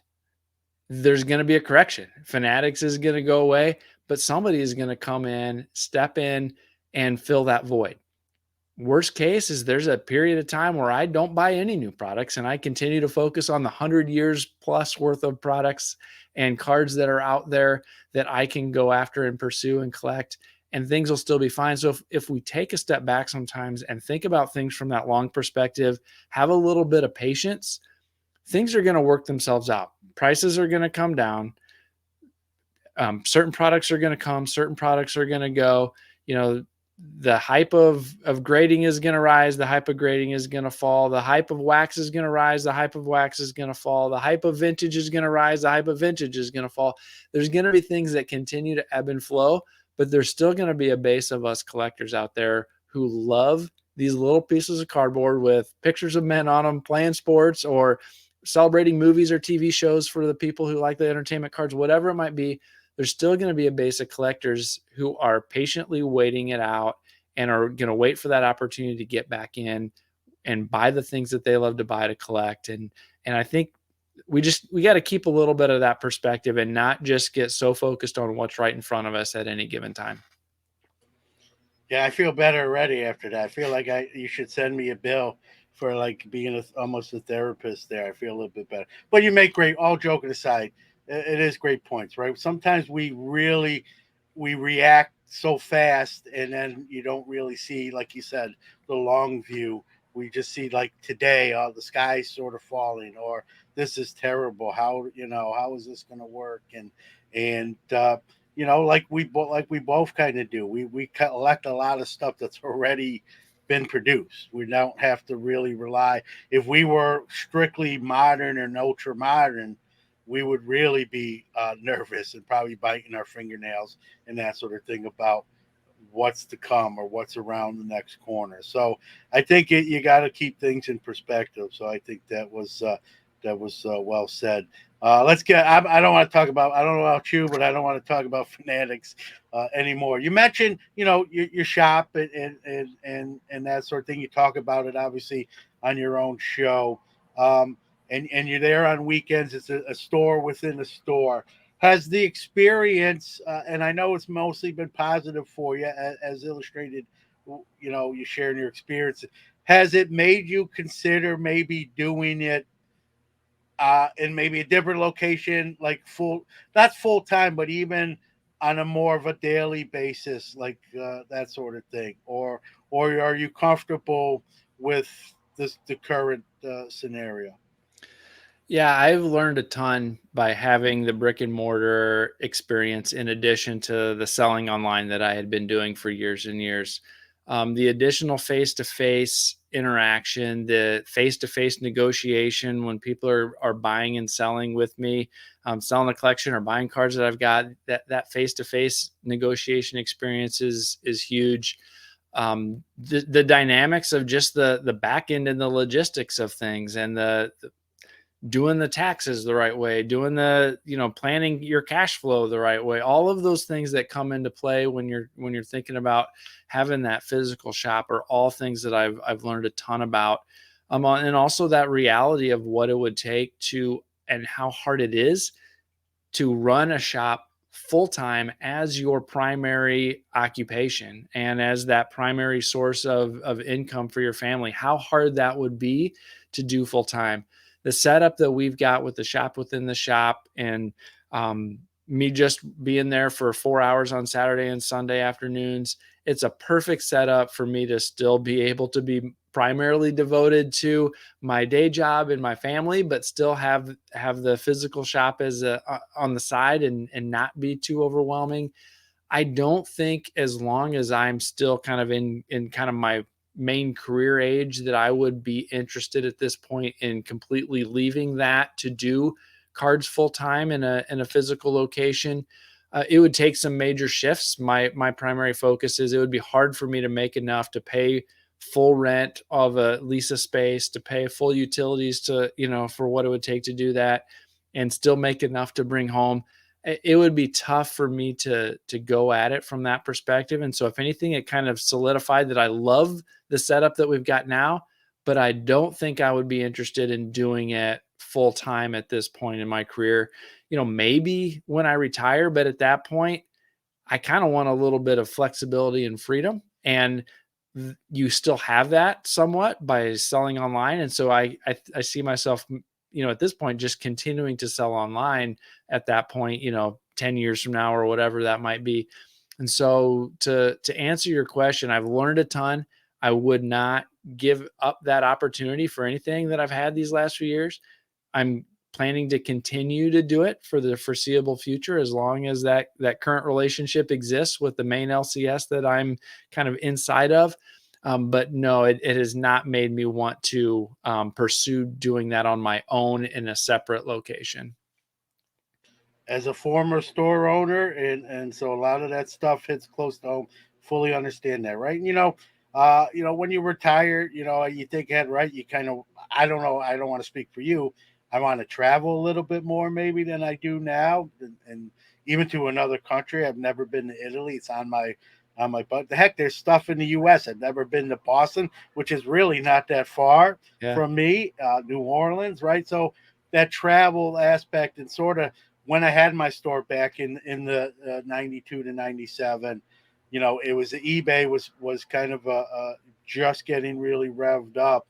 There's going to be a correction. Fanatics is going to go away, but somebody is going to come in, step in, and fill that void. Worst case is there's a period of time where I don't buy any new products and I continue to focus on the 100 years plus worth of products and cards that are out there that I can go after and pursue and collect, and things will still be fine. So if we take a step back sometimes and think about things from that long perspective, have a little bit of patience, things are going to work themselves out. Prices are going to come down. Certain products are going to come, certain products are going to go. The hype of grading is going to rise. The hype of grading is going to fall. The hype of wax is going to rise. The hype of wax is going to fall. The hype of vintage is going to rise. The hype of vintage is going to fall. There's going to be things that continue to ebb and flow, but there's still going to be a base of us collectors out there who love these little pieces of cardboard with pictures of men on them playing sports or celebrating movies or TV shows for the people who like the entertainment cards, whatever it might be. There's still going to be a base of collectors who are patiently waiting it out and are going to wait for that opportunity to get back in and buy the things that they love to buy to collect. And I think we got to keep a little bit of that perspective and not just get so focused on what's right in front of us at any given time. Yeah, I feel better already after that. I feel like you should send me a bill for like being almost a therapist there. I feel a little bit better. But you make great. All joking aside, it is great points, right? Sometimes we react so fast, and then you don't really see, like you said, the long view. We just see like today, the sky's sort of falling, or this is terrible. How is this going to work? And like we both kind of do. We collect a lot of stuff that's already been produced. We don't have to really rely. If we were strictly modern and ultra modern, we would really be nervous and probably biting our fingernails and that sort of thing about what's to come or what's around the next corner. So I think you got to keep things in perspective. So I think that was well said. Let's get. I don't want to talk about. I don't know about you, but I don't want to talk about Fanatics anymore. You mentioned, your shop and that sort of thing. You talk about it obviously on your own show, and you're there on weekends. It's a store within a store. Has the experience, and I know it's mostly been positive for you, as illustrated. You sharing your experience. Has it made you consider maybe doing it in maybe a different location, like not full time, but even on a more of a daily basis, like that sort of thing, or are you comfortable with the current scenario? Yeah, I've learned a ton by having the brick and mortar experience in addition to the selling online that I had been doing for years and years. The additional face to face interaction, the face to face negotiation when people are buying and selling with me, selling a collection or buying cards that I've got, that face to face negotiation experience is huge. The dynamics of just the back end and the logistics of things, and the doing the taxes the right way, doing the, planning your cash flow the right way, all of those things that come into play when you're thinking about having that physical shop are all things that I've learned a ton about. And also that reality of what it would take to, and how hard it is to run a shop full time as your primary occupation and as that primary source of income for your family, how hard that would be to do full time. The setup that we've got with the shop within the shop, and me just being there for 4 hours on Saturday and Sunday afternoons, it's a perfect setup for me to still be able to be primarily devoted to my day job and my family, but still have the physical shop as on the side, and not be too overwhelming. I don't think, as long as I'm still kind of in kind of my main career age, that I would be interested at this point in completely leaving that to do cards full time in a physical location. It would take some major shifts. My primary focus is, it would be hard for me to make enough to pay full rent of a Lisa space, to pay full utilities, to, for what it would take to do that, and still make enough to bring home. It would be tough for me to go at it from that perspective. And so if anything, it kind of solidified that I love the setup that we've got now, but I don't think I would be interested in doing it full time at this point in my career. Maybe when I retire, but at that point, I kind of want a little bit of flexibility and freedom. And you still have that somewhat by selling online. And so I see myself, at this point, just continuing to sell online at that point, 10 years from now or whatever that might be. And so to answer your question, I've learned a ton. I would not give up that opportunity for anything that I've had these last few years. I'm planning to continue to do it for the foreseeable future, as long as that current relationship exists with the main LCS that I'm kind of inside of. But no, it has not made me want to pursue doing that on my own in a separate location. As a former store owner, and so a lot of that stuff hits close to home. Fully understand that, right? And, when you retire, you think ahead, right? You kind of, I don't know, I don't want to speak for you. I want to travel a little bit more maybe than I do now, and even to another country. I've never been to Italy. It's on my butt. The heck, there's stuff in the U.S. I've never been to Boston, which is really not that far Yeah. from me. New Orleans, right? So that travel aspect, and sort of when I had my store back in the 92 to 97, it was eBay was kind of just getting really revved up,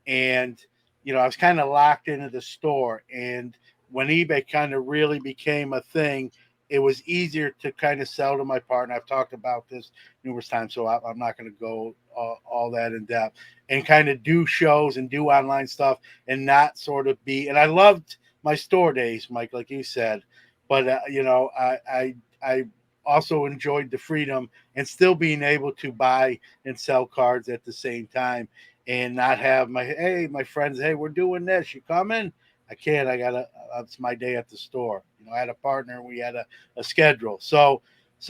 and I was kind of locked into the store. And when eBay kind of really became a thing, it was easier to kind of sell to my partner. I've talked about this numerous times, so I'm not going to go all that in depth, and kind of do shows and do online stuff, and not sort of be. And I loved my store days, Mike, like you said, but I also enjoyed the freedom and still being able to buy and sell cards at the same time, and not have my friends, hey, we're doing this, you coming? I can't, I gotta, it's my day at the store. I had a partner, we had a schedule.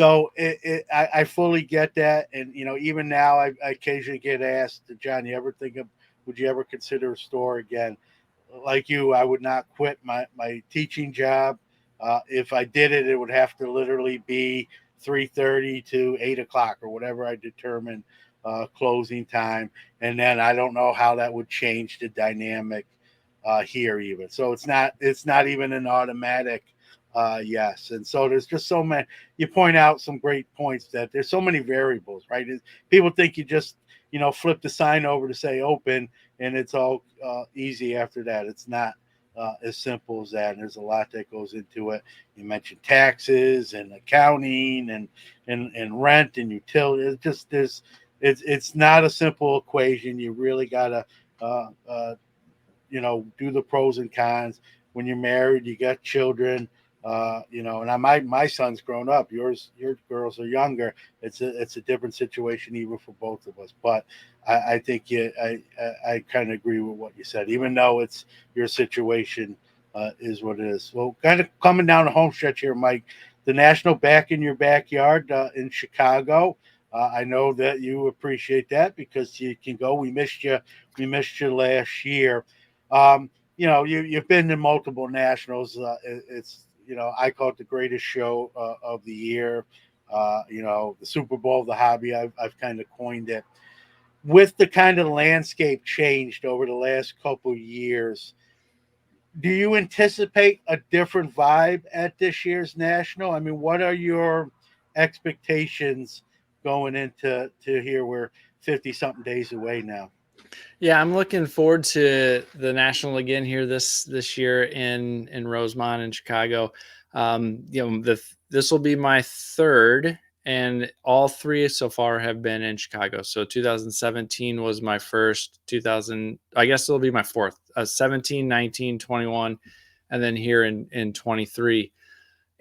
I fully get that. And even now I occasionally get asked, John, you ever think of, would you ever consider a store again? Like you, I would not quit my teaching job. If I did it, it would have to literally be 3:30 to 8 o'clock, or whatever I determine closing time. And then I don't know how that would change the dynamic here even. So it's not even an automatic yes. And so there's just so many. You point out some great points, that there's so many variables, right? People think you just flip the sign over to say open, and it's all easy after that. It's not as simple as that. And there's a lot that goes into it. You mentioned taxes and accounting and rent and utility. It's just it's not a simple equation. You really gotta uh, uh, do the pros and cons. When you're married, you got children, and my son's grown up. Your girls are younger. It's a different situation even for both of us. But I think I kind of agree with what you said. Even though it's your situation is what it is. Well, kind of coming down the home stretch here, Mike. The National Back in Your Backyard in Chicago. I know that you appreciate that because you can go. We missed you. We missed you last year. You've been to multiple nationals. It's I call it the greatest show of the year. The Super Bowl of the hobby. I've kind of coined it. With the kind of landscape changed over the last couple of years, do you anticipate a different vibe at this year's national? I mean, what are your expectations going into here? We're 50 something days away now. Yeah, I'm looking forward to the national again here this year in Rosemont in Chicago. This will be my third, and all three so far have been in Chicago. So 2017 was my first. 2000, I guess it'll be my fourth. 17, 19, 21, and then here in 23.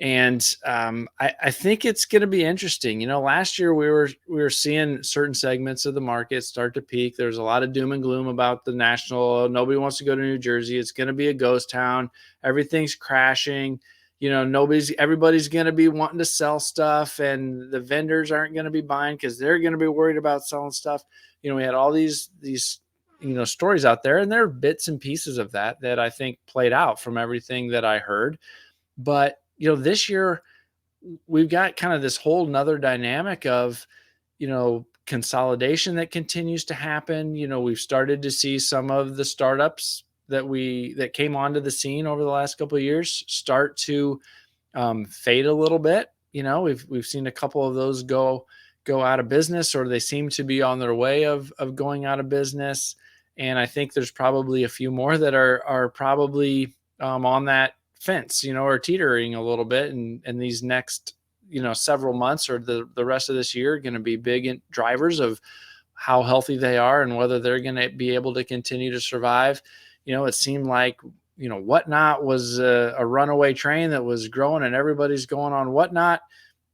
And I think it's going to be interesting. Last year we were seeing certain segments of the market start to peak. There's a lot of doom and gloom about the national. Nobody wants to go to New Jersey. It's going to be a ghost town. Everything's crashing. Everybody's going to be wanting to sell stuff, and the vendors aren't going to be buying because they're going to be worried about selling stuff. We had all these stories out there, and there are bits and pieces of that I think played out from everything that I heard. But this year we've got kind of this whole nother dynamic of, consolidation that continues to happen. We've started to see some of the startups that came onto the scene over the last couple of years start to fade a little bit. We've seen a couple of those go out of business, or they seem to be on their way of going out of business. And I think there's probably a few more that are probably on that fence, or teetering a little bit. And these next, several months or the rest of this year are going to be big drivers of how healthy they are and whether they're going to be able to continue to survive. It seemed like, Whatnot was a runaway train that was growing and everybody's going on Whatnot.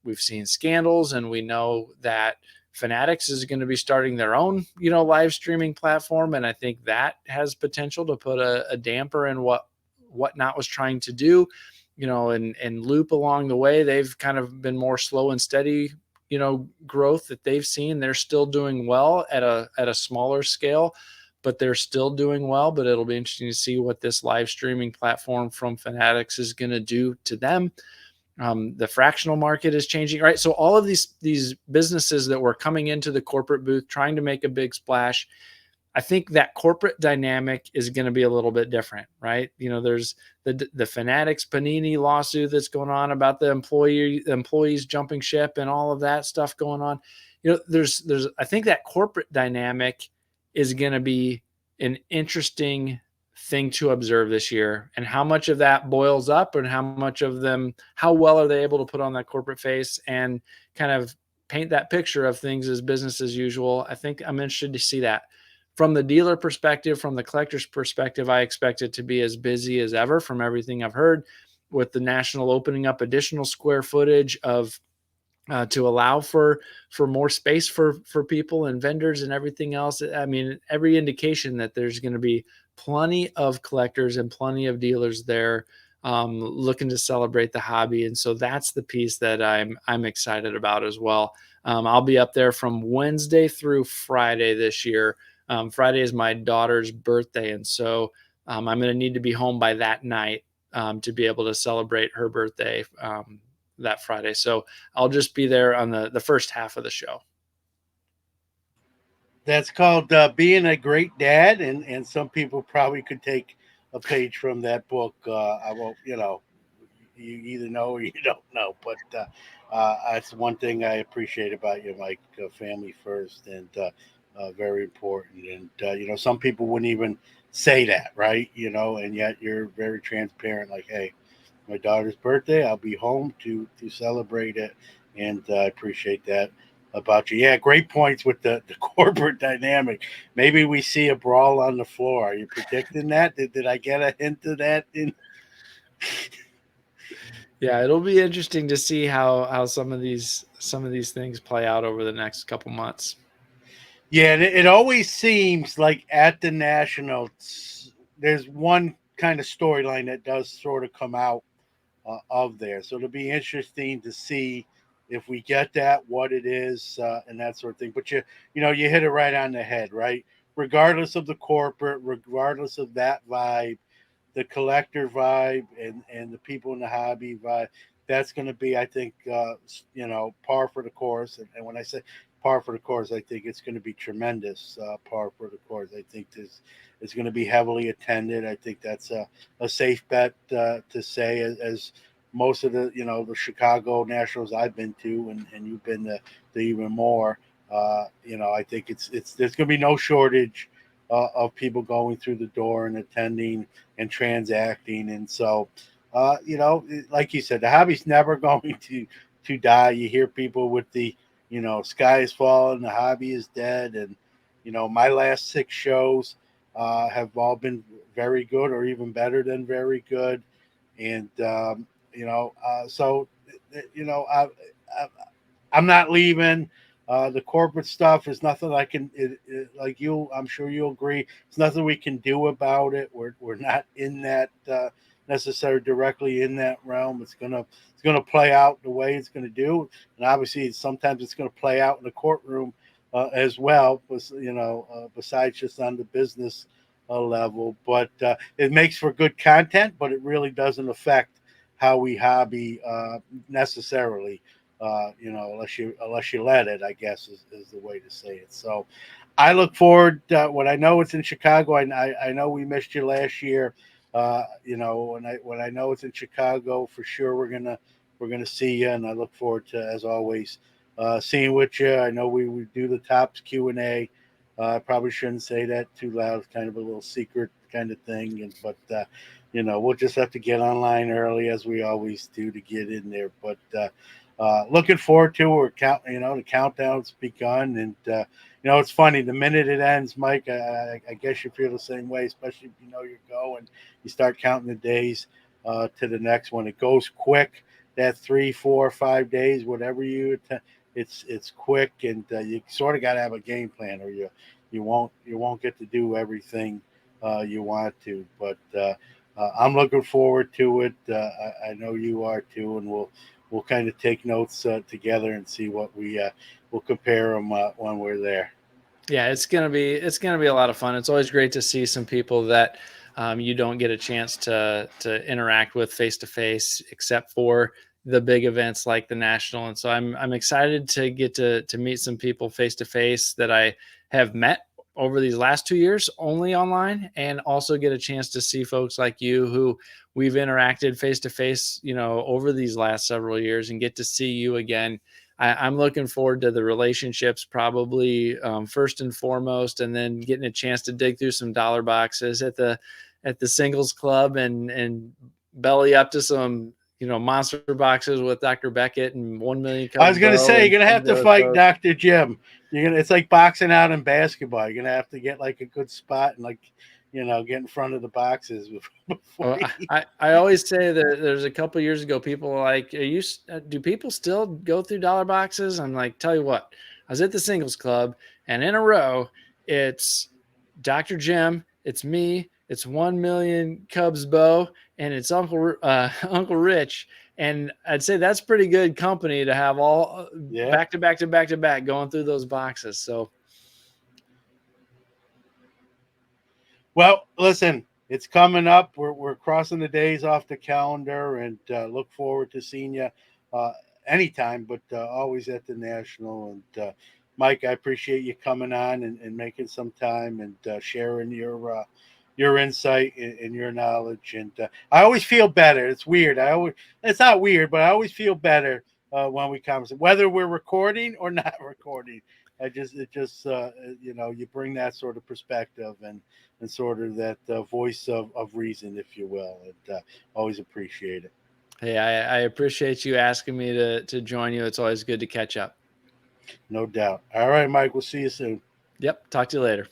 We've seen scandals, and we know that Fanatics is going to be starting their own, live streaming platform. And I think that has potential to put a damper in what Whatnot was trying to do, and loop along the way. They've kind of been more slow and steady, growth that they've seen. They're still doing well at a smaller scale, but they're still doing well. But it'll be interesting to see what this live streaming platform from Fanatics is going to do to them. The fractional market is changing, right? So all of these businesses that were coming into the corporate booth trying to make a big splash, I think that corporate dynamic is going to be a little bit different, right? There's the Fanatics Panini lawsuit that's going on about the employees jumping ship and all of that stuff going on. There's I think that corporate dynamic is going to be an interesting thing to observe this year, and how much of that boils up, and how well are they able to put on that corporate face and kind of paint that picture of things as business as usual. I think I'm interested to see that. From the dealer perspective, from the collector's perspective, I expect it to be as busy as ever from everything I've heard, with the national opening up additional square footage of to allow for more space for people and vendors and everything else. I mean, every indication that there's going to be plenty of collectors and plenty of dealers there looking to celebrate the hobby. And so that's the piece that I'm excited about as well. I'll be up there from Wednesday through Friday this year. Friday is my daughter's birthday, and so I'm going to need to be home by that night to be able to celebrate her birthday that Friday. So I'll just be there on the first half of the show. That's called Being a Great Dad, and some people probably could take a page from that book. I won't, you either know or you don't know, but that's one thing I appreciate about you, Mike. Family first, and very important. And some people wouldn't even say that, right? And yet you're very transparent. Like, hey, my daughter's birthday, I'll be home to celebrate it, and I appreciate that. about you. Yeah, great points with the corporate dynamic. Maybe we see a brawl on the floor. Are you predicting that? Did I get a hint of that? Yeah, it'll be interesting to see how some of these things play out over the next couple months. Yeah, it always seems like at the National, there's one kind of storyline that does sort of come out of there. So it'll be interesting to see if we get that, what it is, and that sort of thing. But you hit it right on the head, right? Regardless of the corporate, regardless of that vibe, the collector vibe and the people in the hobby vibe, that's going to be, I think, par for the course. And when I say par for the course, I think it's going to be tremendous par for the course. I think this is going to be heavily attended. I think that's a safe bet to say, as most of the Chicago Nationals I've been to, and you've been to even more. I think it's there's going to be no shortage of people going through the door and attending and transacting. And so, like you said, the hobby's never going to die. You hear people with the, sky is falling, the hobby is dead, and my last six shows have all been very good or even better than very good. And so I I'm not leaving. The corporate stuff is nothing I can, like you. I'm sure you'll agree. It's nothing we can do about it. We're not in that necessarily directly in that realm. It's gonna play out the way it's gonna do, and obviously sometimes it's gonna play out in the courtroom as well. Besides just on the business level, but it makes for good content. But it really doesn't affect how we hobby necessarily, unless you let it, I guess is the way to say it. So I look forward when I know it's in Chicago. I know we missed you last year. When I know it's in Chicago for sure, we're gonna see you, and I look forward to, as always, seeing with you. I know we do the Topps Q&A. I probably shouldn't say that too loud. It's kind of a little secret kind of thing, but we'll just have to get online early as we always do to get in there. But looking forward to it. The countdown's begun, and it's funny. The minute it ends, Mike, I guess you feel the same way, especially if you know you're going. You start counting the days to the next one. It goes quick. That 3, 4, 5 days, whatever it's quick, and you sort of got to have a game plan, or you won't get to do everything you want to. But I'm looking forward to it. I know you are too, and we'll kind of take notes together and see what we'll compare them when we're there. Yeah, it's gonna be a lot of fun. It's always great to see some people that you don't get a chance to interact with face to face, except for the big events like the national. And so I'm excited to get to meet some people face to face that I have met over these last 2 years only online, and also get a chance to see folks like you who we've interacted face to face, over these last several years, and get to see you again. I'm looking forward to the relationships, probably first and foremost, and then getting a chance to dig through some dollar boxes at the singles club, and belly up to some monster boxes with Dr. Beckett and 1 million I Cubs was gonna Bo say and you're gonna some have of to the other fight folks. Dr. Jim. It's like boxing out in basketball. You're gonna have to get like a good spot and get in front of the boxes before Well, you. I always say that there's a couple years ago, people were like, do people still go through dollar boxes? I'm like, tell you what, I was at the singles club, and in a row, it's Dr. Jim, it's me, it's 1 million Cubs Bo, and it's Uncle Rich. And I'd say that's pretty good company to have all Yeah. back to back to back to back going through those boxes. So Well, listen, it's coming up. We're crossing the days off the calendar, and look forward to seeing you uh, anytime, but always at the National. And Mike, I appreciate you coming on and making some time and sharing your insight and your knowledge. And I always feel better. It's weird. It's not weird, but I always feel better when we converse, whether we're recording or not recording. You bring that sort of perspective and sort of that voice of reason, if you will. And always appreciate it. hey, I appreciate you asking me to join you. It's always good to catch up. No doubt. All right, Mike. We'll see you soon. Yep. Talk to you later.